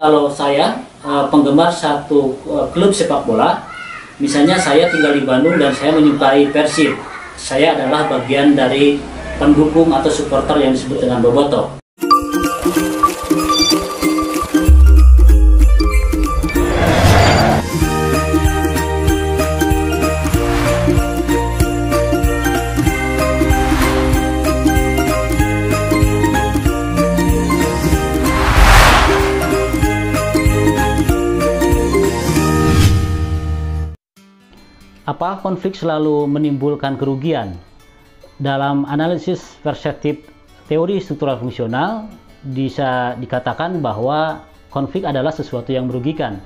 Kalau saya penggemar satu klub sepak bola, misalnya saya tinggal di Bandung dan saya menyukai Persib, saya adalah bagian dari pendukung atau supporter yang disebut dengan bobotoh. Apa konflik selalu menimbulkan kerugian? Dalam analisis perspektif teori struktural fungsional, bisa dikatakan bahwa konflik adalah sesuatu yang merugikan.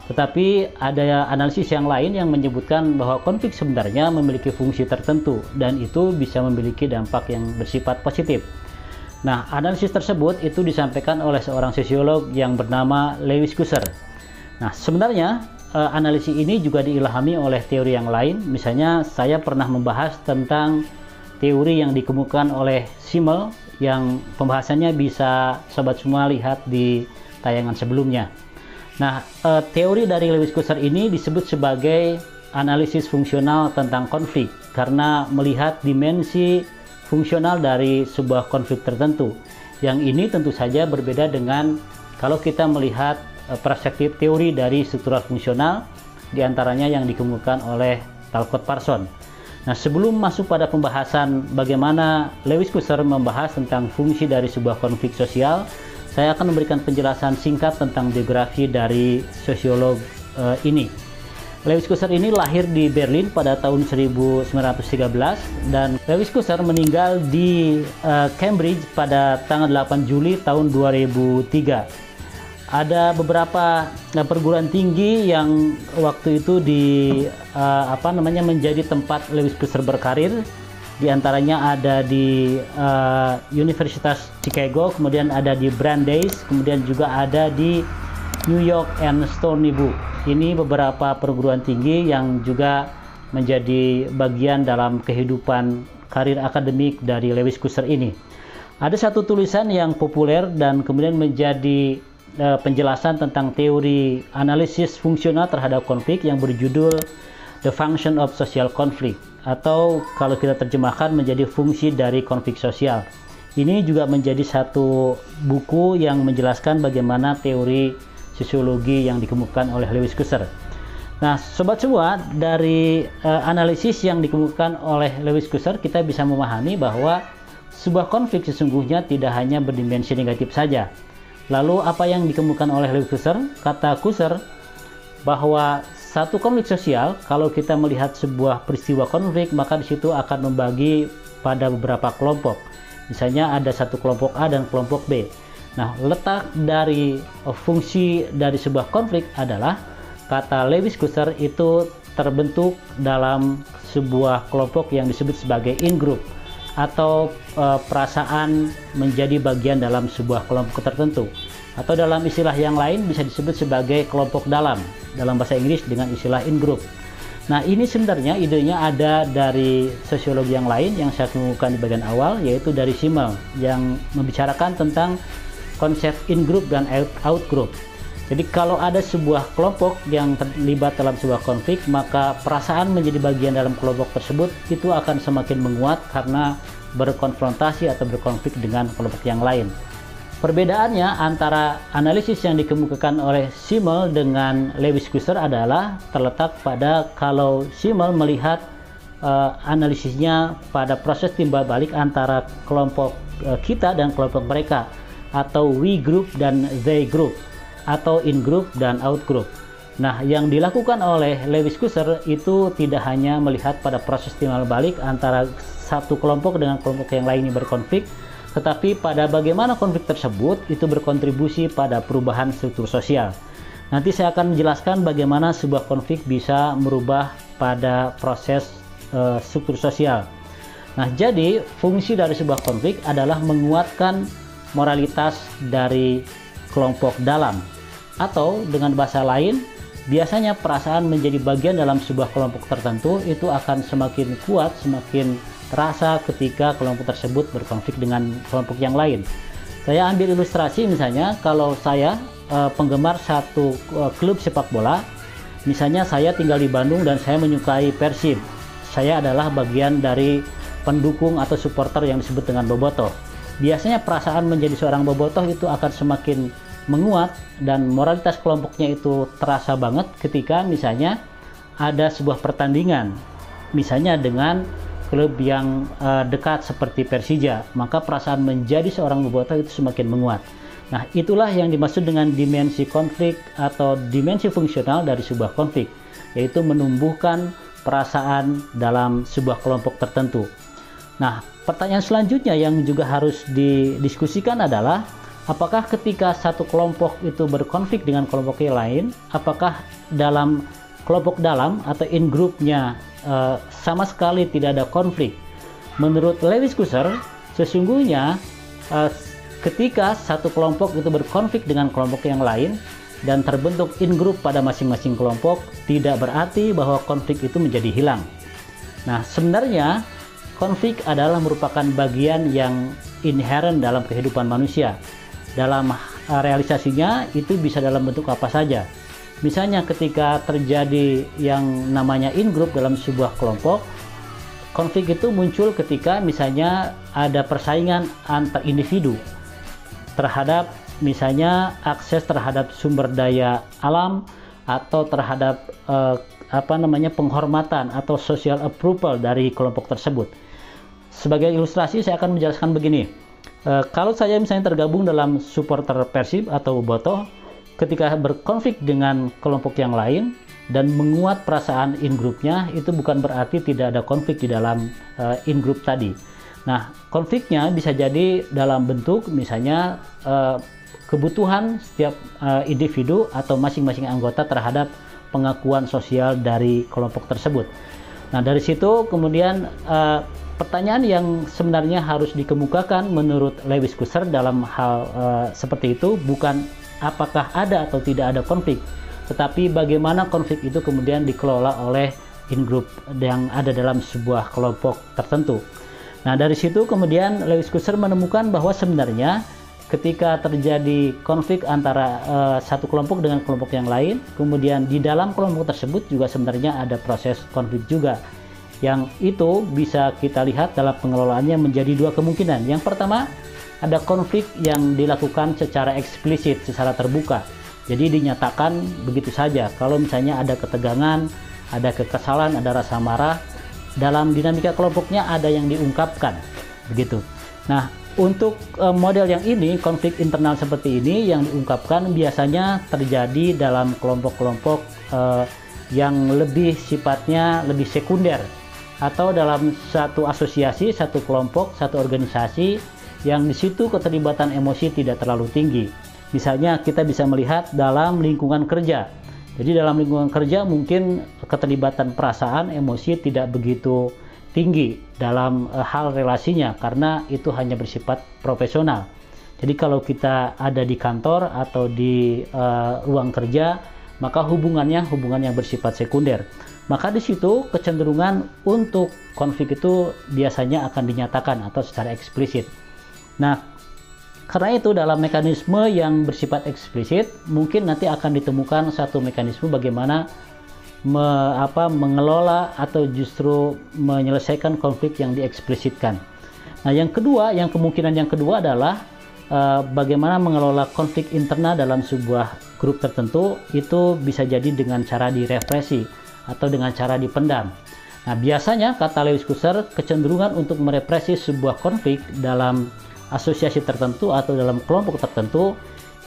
Tetapi ada analisis yang lain yang menyebutkan bahwa konflik sebenarnya memiliki fungsi tertentu dan itu bisa memiliki dampak yang bersifat positif. Nah, analisis tersebut itu disampaikan oleh seorang sosiolog yang bernama Lewis Kusser. Nah, sebenarnya analisis ini juga diilhami oleh teori yang lain. Misalnya saya pernah membahas tentang teori yang dikemukakan oleh Simmel yang pembahasannya bisa sobat semua lihat di tayangan sebelumnya. Nah, teori dari Lewis Kusser ini disebut sebagai analisis fungsional tentang konflik karena melihat dimensi fungsional dari sebuah konflik tertentu. Yang ini tentu saja berbeda dengan kalau kita melihat perspektif teori dari struktural fungsional, diantaranya yang dikemukakan oleh Talcott Parsons. Nah, sebelum masuk pada pembahasan bagaimana Lewis Kusser membahas tentang fungsi dari sebuah konflik sosial, saya akan memberikan penjelasan singkat tentang biografi dari sosiolog ini. Lewis Kusser ini lahir di Berlin pada tahun 1913 dan Lewis Kusser meninggal di Cambridge pada tanggal 8 Juli tahun 2003. Ada beberapa perguruan tinggi yang waktu itu menjadi tempat Lewis Kusser berkarir. Di antaranya ada di Universitas Chicago, kemudian ada di Brandeis, kemudian juga ada di New York and Stony Brook. Ini beberapa perguruan tinggi yang juga menjadi bagian dalam kehidupan karir akademik dari Lewis Kusser ini. Ada satu tulisan yang populer dan kemudian menjadi penjelasan tentang teori analisis fungsional terhadap konflik yang berjudul The Function of Social Conflict, atau kalau kita terjemahkan menjadi fungsi dari konflik sosial. Ini juga menjadi satu buku yang menjelaskan bagaimana teori sosiologi yang dikemukakan oleh Lewis Kusser. Nah, sobat semua, dari analisis yang dikemukakan oleh Lewis Kusser kita bisa memahami bahwa sebuah konflik sesungguhnya tidak hanya berdimensi negatif saja. Lalu apa yang dikemukakan oleh Lewis Kusser? Kata Kusser bahwa satu konflik sosial, kalau kita melihat sebuah peristiwa konflik, maka di situ akan membagi pada beberapa kelompok. Misalnya ada satu kelompok A dan kelompok B. Nah, letak dari fungsi dari sebuah konflik adalah, kata Lewis Kusser, itu terbentuk dalam sebuah kelompok yang disebut sebagai in-group, atau perasaan menjadi bagian dalam sebuah kelompok tertentu, atau dalam istilah yang lain bisa disebut sebagai kelompok dalam bahasa Inggris dengan istilah in-group. Nah, ini sebenarnya idenya ada dari sosiologi yang lain yang saya kemukakan di bagian awal, yaitu dari Simmel yang membicarakan tentang konsep in-group dan out-group. Jadi kalau ada sebuah kelompok yang terlibat dalam sebuah konflik, maka perasaan menjadi bagian dalam kelompok tersebut itu akan semakin menguat karena berkonfrontasi atau berkonflik dengan kelompok yang lain. Perbedaannya antara analisis yang dikemukakan oleh Simmel dengan Lewis Kusser adalah terletak pada kalau Simmel melihat analisisnya pada proses timbal balik antara kelompok kita dan kelompok mereka, atau we group dan they group, atau in group dan out group. Nah, yang dilakukan oleh Lewis Kusser itu tidak hanya melihat pada proses timbal balik antara satu kelompok dengan kelompok yang lainnya berkonflik, tetapi pada bagaimana konflik tersebut itu berkontribusi pada perubahan struktur sosial. Nanti saya akan menjelaskan bagaimana sebuah konflik bisa merubah pada proses struktur sosial. Nah, jadi fungsi dari sebuah konflik adalah menguatkan moralitas dari kelompok dalam, atau dengan bahasa lain, biasanya perasaan menjadi bagian dalam sebuah kelompok tertentu itu akan semakin kuat, semakin terasa ketika kelompok tersebut berkonflik dengan kelompok yang lain. Saya ambil ilustrasi, misalnya kalau saya penggemar satu klub sepak bola. Misalnya saya tinggal di Bandung dan saya menyukai Persib. Saya adalah bagian dari pendukung atau supporter yang disebut dengan bobotoh. Biasanya perasaan menjadi seorang bobotoh itu akan semakin menguat dan moralitas kelompoknya itu terasa banget ketika misalnya ada sebuah pertandingan. Misalnya dengan klub yang dekat seperti Persija, maka perasaan menjadi seorang bobotoh itu semakin menguat. Nah, itulah yang dimaksud dengan dimensi konflik atau dimensi fungsional dari sebuah konflik, yaitu menumbuhkan perasaan dalam sebuah kelompok tertentu. Nah, pertanyaan selanjutnya yang juga harus didiskusikan adalah apakah ketika satu kelompok itu berkonflik dengan kelompok yang lain, apakah dalam kelompok dalam atau in groupnya sama sekali tidak ada konflik? Menurut Lewis-Kuser, sesungguhnya ketika satu kelompok itu berkonflik dengan kelompok yang lain dan terbentuk in group pada masing-masing kelompok, tidak berarti bahwa konflik itu menjadi hilang. Nah, sebenarnya konflik adalah merupakan bagian yang inherent dalam kehidupan manusia. Dalam realisasinya itu bisa dalam bentuk apa saja. Misalnya ketika terjadi yang namanya in group dalam sebuah kelompok, konflik itu muncul ketika misalnya ada persaingan antar individu terhadap misalnya akses terhadap sumber daya alam atau terhadap penghormatan atau social approval dari kelompok tersebut. Sebagai ilustrasi saya akan menjelaskan begini. Kalau saya misalnya tergabung dalam supporter Persib atau bobotoh, ketika berkonflik dengan kelompok yang lain dan menguat perasaan in groupnya, itu bukan berarti tidak ada konflik di dalam in group tadi. Nah, konfliknya bisa jadi dalam bentuk misalnya kebutuhan setiap individu atau masing-masing anggota terhadap pengakuan sosial dari kelompok tersebut. Nah, dari situ kemudian pertanyaan yang sebenarnya harus dikemukakan menurut Lewis-Kuser dalam hal seperti itu bukan apakah ada atau tidak ada konflik, tetapi bagaimana konflik itu kemudian dikelola oleh in group yang ada dalam sebuah kelompok tertentu. Nah, dari situ kemudian Lewis-Kuser menemukan bahwa sebenarnya ketika terjadi konflik antara satu kelompok dengan kelompok yang lain, kemudian di dalam kelompok tersebut juga sebenarnya ada proses konflik juga. Yang itu bisa kita lihat dalam pengelolaannya menjadi dua kemungkinan. Yang pertama, ada konflik yang dilakukan secara eksplisit, secara terbuka. Jadi dinyatakan begitu saja. Kalau misalnya ada ketegangan, ada kekesalan, ada rasa marah, dalam dinamika kelompoknya ada yang diungkapkan, begitu. Nah, untuk model yang ini, konflik internal seperti ini yang diungkapkan biasanya terjadi dalam kelompok-kelompok yang lebih sifatnya lebih sekunder, atau dalam satu asosiasi, satu kelompok, satu organisasi yang di situ keterlibatan emosi tidak terlalu tinggi. Misalnya kita bisa melihat dalam lingkungan kerja. Jadi dalam lingkungan kerja mungkin keterlibatan perasaan, emosi tidak begitu tinggi dalam hal relasinya karena itu hanya bersifat profesional. Jadi kalau kita ada di kantor atau di ruang kerja, maka hubungan yang bersifat sekunder. Maka di situ kecenderungan untuk konflik itu biasanya akan dinyatakan atau secara eksplisit. Nah, karena itu dalam mekanisme yang bersifat eksplisit mungkin nanti akan ditemukan satu mekanisme bagaimana mengelola atau justru menyelesaikan konflik yang dieksplisitkan. Nah, yang kedua, kemungkinan yang kedua adalah bagaimana mengelola konflik internal dalam sebuah grup tertentu. Itu bisa jadi dengan cara direpresi atau dengan cara dipendam. Nah, biasanya kata Lewis-Kuser, kecenderungan untuk merepresi sebuah konflik dalam asosiasi tertentu atau dalam kelompok tertentu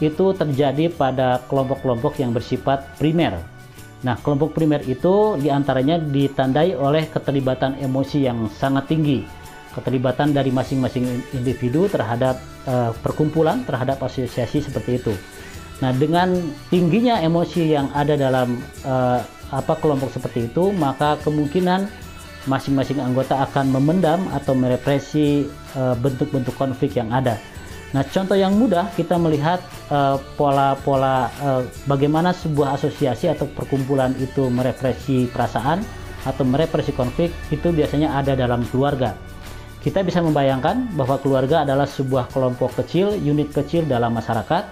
itu terjadi pada kelompok-kelompok yang bersifat primer. Nah, kelompok primer itu diantaranya ditandai oleh keterlibatan emosi yang sangat tinggi, keterlibatan dari masing-masing individu terhadap perkumpulan, terhadap asosiasi seperti itu. Nah, dengan tingginya emosi yang ada dalam kelompok seperti itu, maka kemungkinan masing-masing anggota akan memendam atau merepresi bentuk-bentuk konflik yang ada. Nah, contoh yang mudah kita melihat pola-pola bagaimana sebuah asosiasi atau perkumpulan itu merepresi perasaan atau merepresi konflik itu biasanya ada dalam keluarga. Kita bisa membayangkan bahwa keluarga adalah sebuah kelompok kecil, unit kecil dalam masyarakat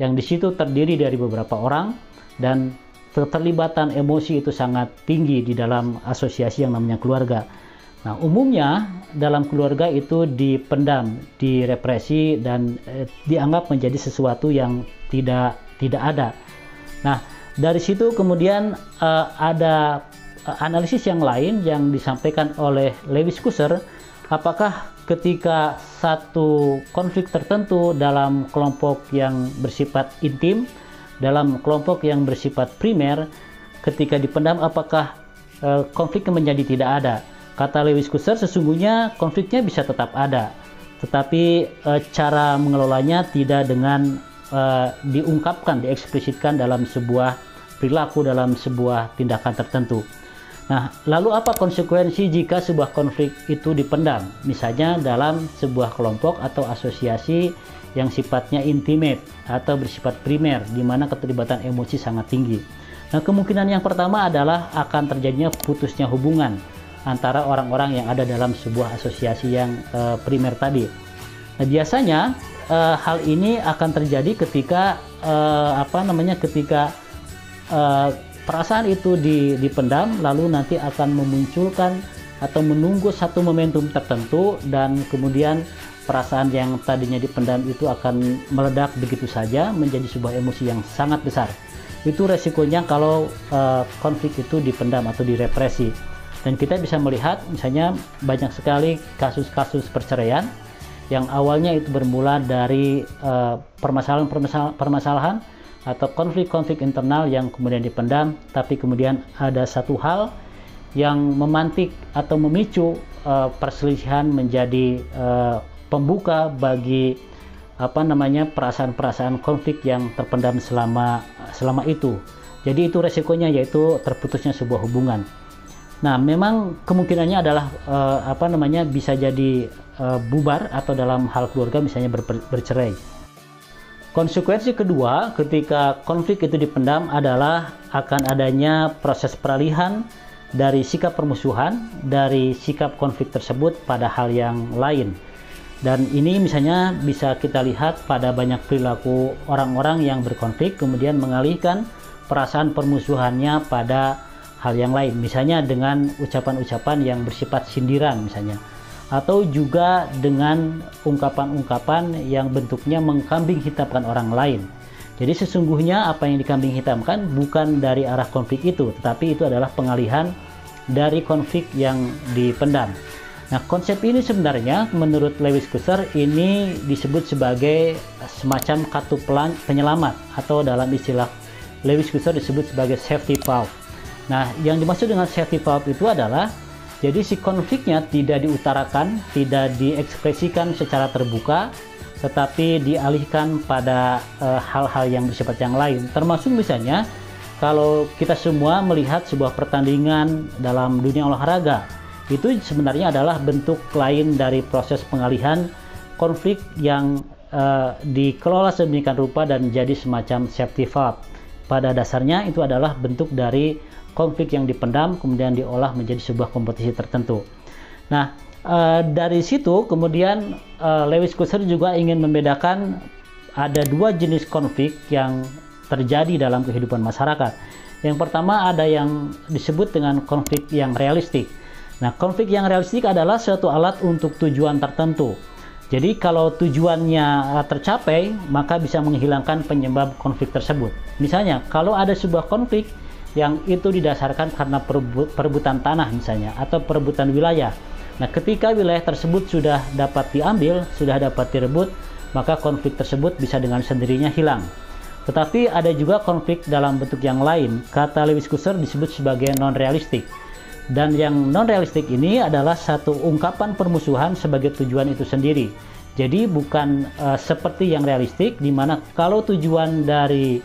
yang di situ terdiri dari beberapa orang dan keterlibatan emosi itu sangat tinggi di dalam asosiasi yang namanya keluarga. Nah, umumnya dalam keluarga itu dipendam, direpresi, dan dianggap menjadi sesuatu yang tidak ada. Nah, dari situ kemudian ada analisis yang lain yang disampaikan oleh Lewis Kusser, apakah ketika satu konflik tertentu dalam kelompok yang bersifat intim, dalam kelompok yang bersifat primer, ketika dipendam apakah konfliknya menjadi tidak ada. Kata Lewis Kusser, sesungguhnya konfliknya bisa tetap ada, tetapi cara mengelolanya tidak dengan diungkapkan, dieksplisitkan dalam sebuah perilaku, dalam sebuah tindakan tertentu. Nah, lalu apa konsekuensi jika sebuah konflik itu dipendam? Misalnya dalam sebuah kelompok atau asosiasi yang sifatnya intimate atau bersifat primer, di mana keterlibatan emosi sangat tinggi. Nah, kemungkinan yang pertama adalah akan terjadinya putusnya hubungan antara orang-orang yang ada dalam sebuah asosiasi yang primer tadi. Nah, biasanya hal ini akan terjadi ketika ketika perasaan itu dipendam, lalu nanti akan memunculkan atau menunggu satu momentum tertentu, dan kemudian perasaan yang tadinya dipendam itu akan meledak begitu saja menjadi sebuah emosi yang sangat besar. Itu resikonya kalau konflik itu dipendam atau direpresi. Dan kita bisa melihat misalnya banyak sekali kasus-kasus perceraian yang awalnya itu bermula dari permasalahan atau konflik-konflik internal yang kemudian dipendam, tapi kemudian ada satu hal yang memantik atau memicu perselisihan menjadi pembuka bagi perasaan-perasaan konflik yang terpendam selama itu. Jadi itu resikonya, yaitu terputusnya sebuah hubungan. Nah, memang kemungkinannya adalah bisa jadi bubar, atau dalam hal keluarga misalnya bercerai. Konsekuensi kedua ketika konflik itu dipendam adalah akan adanya proses peralihan dari sikap permusuhan, dari sikap konflik tersebut pada hal yang lain. Dan ini misalnya bisa kita lihat pada banyak perilaku orang-orang yang berkonflik kemudian mengalihkan perasaan permusuhannya pada hal yang lain, misalnya dengan ucapan-ucapan yang bersifat sindiran misalnya, atau juga dengan ungkapan-ungkapan yang bentuknya mengkambing hitamkan orang lain. Jadi sesungguhnya apa yang dikambing hitamkan bukan dari arah konflik itu, tetapi itu adalah pengalihan dari konflik yang dipendam. Nah, konsep ini sebenarnya menurut Lewis Kusser ini disebut sebagai semacam kartu penyelamat, atau dalam istilah Lewis Kusser disebut sebagai safety valve. Nah, yang dimaksud dengan safety valve itu adalah jadi si konfliknya tidak diutarakan, tidak diekspresikan secara terbuka, tetapi dialihkan pada hal-hal yang bersifat yang lain. Termasuk misalnya kalau kita semua melihat sebuah pertandingan dalam dunia olahraga, itu sebenarnya adalah bentuk lain dari proses pengalihan konflik yang dikelola sedemikian rupa dan jadi semacam safety valve. Pada dasarnya itu adalah bentuk dari konflik yang dipendam kemudian diolah menjadi sebuah kompetisi tertentu. Nah, dari situ kemudian Lewis Kusser juga ingin membedakan ada dua jenis konflik yang terjadi dalam kehidupan masyarakat. Yang pertama ada yang disebut dengan konflik yang realistik. Nah, konflik yang realistik adalah suatu alat untuk tujuan tertentu. Jadi kalau tujuannya tercapai, maka bisa menghilangkan penyebab konflik tersebut. Misalnya, kalau ada sebuah konflik yang itu didasarkan karena perebutan tanah misalnya, atau perebutan wilayah. Nah, ketika wilayah tersebut sudah dapat diambil, sudah dapat direbut, maka konflik tersebut bisa dengan sendirinya hilang. Tetapi ada juga konflik dalam bentuk yang lain, kata Lewis Kusser disebut sebagai non-realistik. Dan yang non-realistik ini adalah satu ungkapan permusuhan sebagai tujuan itu sendiri. Jadi bukan seperti yang realistik, di mana kalau tujuan dari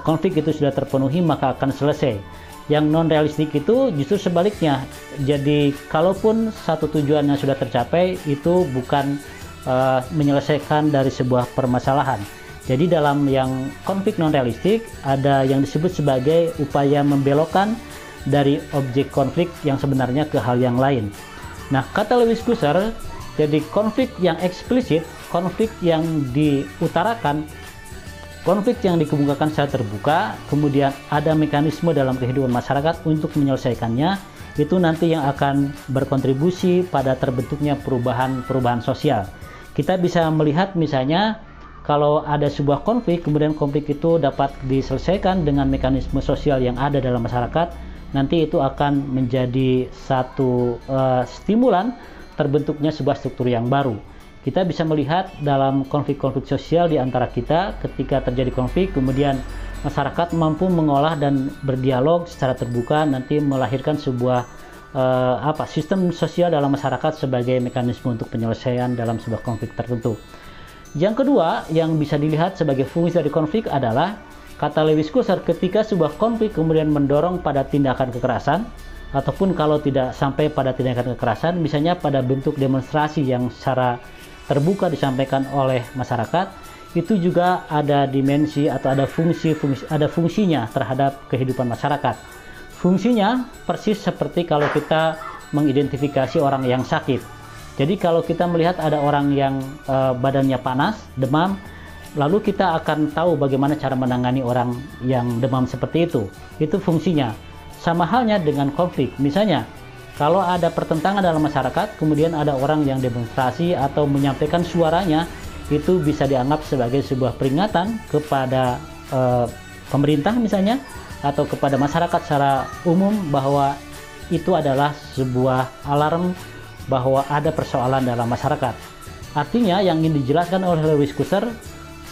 konflik itu sudah terpenuhi maka akan selesai. Yang non-realistik itu justru sebaliknya. Jadi kalaupun satu tujuannya sudah tercapai, itu bukan menyelesaikan dari sebuah permasalahan. Jadi dalam yang konflik non-realistik ada yang disebut sebagai upaya membelokkan dari objek konflik yang sebenarnya ke hal yang lain. Nah, kata Lewis Kusser, jadi konflik yang eksplisit, konflik yang diutarakan, konflik yang dikemukakan secara terbuka, kemudian ada mekanisme dalam kehidupan masyarakat untuk menyelesaikannya, itu nanti yang akan berkontribusi pada terbentuknya perubahan sosial. Kita bisa melihat misalnya kalau ada sebuah konflik, kemudian konflik itu dapat diselesaikan dengan mekanisme sosial yang ada dalam masyarakat, nanti itu akan menjadi satu stimulan terbentuknya sebuah struktur yang baru. Kita bisa melihat dalam konflik-konflik sosial di antara kita, ketika terjadi konflik, kemudian masyarakat mampu mengolah dan berdialog secara terbuka, nanti melahirkan sebuah sistem sosial dalam masyarakat sebagai mekanisme untuk penyelesaian dalam sebuah konflik tertentu. Yang kedua, yang bisa dilihat sebagai fungsi dari konflik adalah, kata Lewis Kusser, ketika sebuah konflik kemudian mendorong pada tindakan kekerasan, ataupun kalau tidak sampai pada tindakan kekerasan, misalnya pada bentuk demonstrasi yang secara terbuka disampaikan oleh masyarakat, itu juga ada dimensi atau ada fungsinya terhadap kehidupan masyarakat. Fungsinya persis seperti kalau kita mengidentifikasi orang yang sakit. Jadi kalau kita melihat ada orang yang badannya panas, demam, lalu kita akan tahu bagaimana cara menangani orang yang demam seperti itu. Itu fungsinya. Sama halnya dengan konflik. Misalnya, kalau ada pertentangan dalam masyarakat, kemudian ada orang yang demonstrasi atau menyampaikan suaranya, itu bisa dianggap sebagai sebuah peringatan kepada pemerintah misalnya, atau kepada masyarakat secara umum bahwa itu adalah sebuah alarm bahwa ada persoalan dalam masyarakat. Artinya yang ingin dijelaskan oleh Lewis Kusser,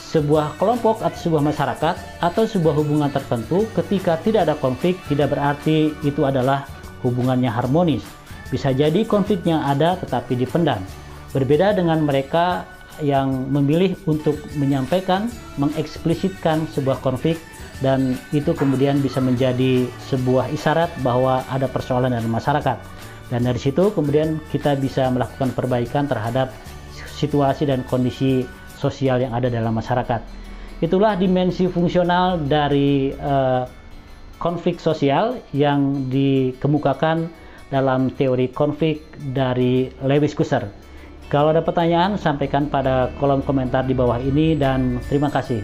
sebuah kelompok atau sebuah masyarakat atau sebuah hubungan tertentu ketika tidak ada konflik tidak berarti itu adalah hubungannya harmonis. Bisa jadi konfliknya ada tetapi dipendam. Berbeda dengan mereka yang memilih untuk menyampaikan, mengeksplisitkan sebuah konflik, dan itu kemudian bisa menjadi sebuah isyarat bahwa ada persoalan dalam masyarakat. Dan dari situ kemudian kita bisa melakukan perbaikan terhadap situasi dan kondisi sosial yang ada dalam masyarakat. Itulah dimensi fungsional dari konflik sosial yang dikemukakan dalam teori konflik dari Lewis Kusser. Kalau ada pertanyaan, sampaikan pada kolom komentar di bawah ini, dan terima kasih.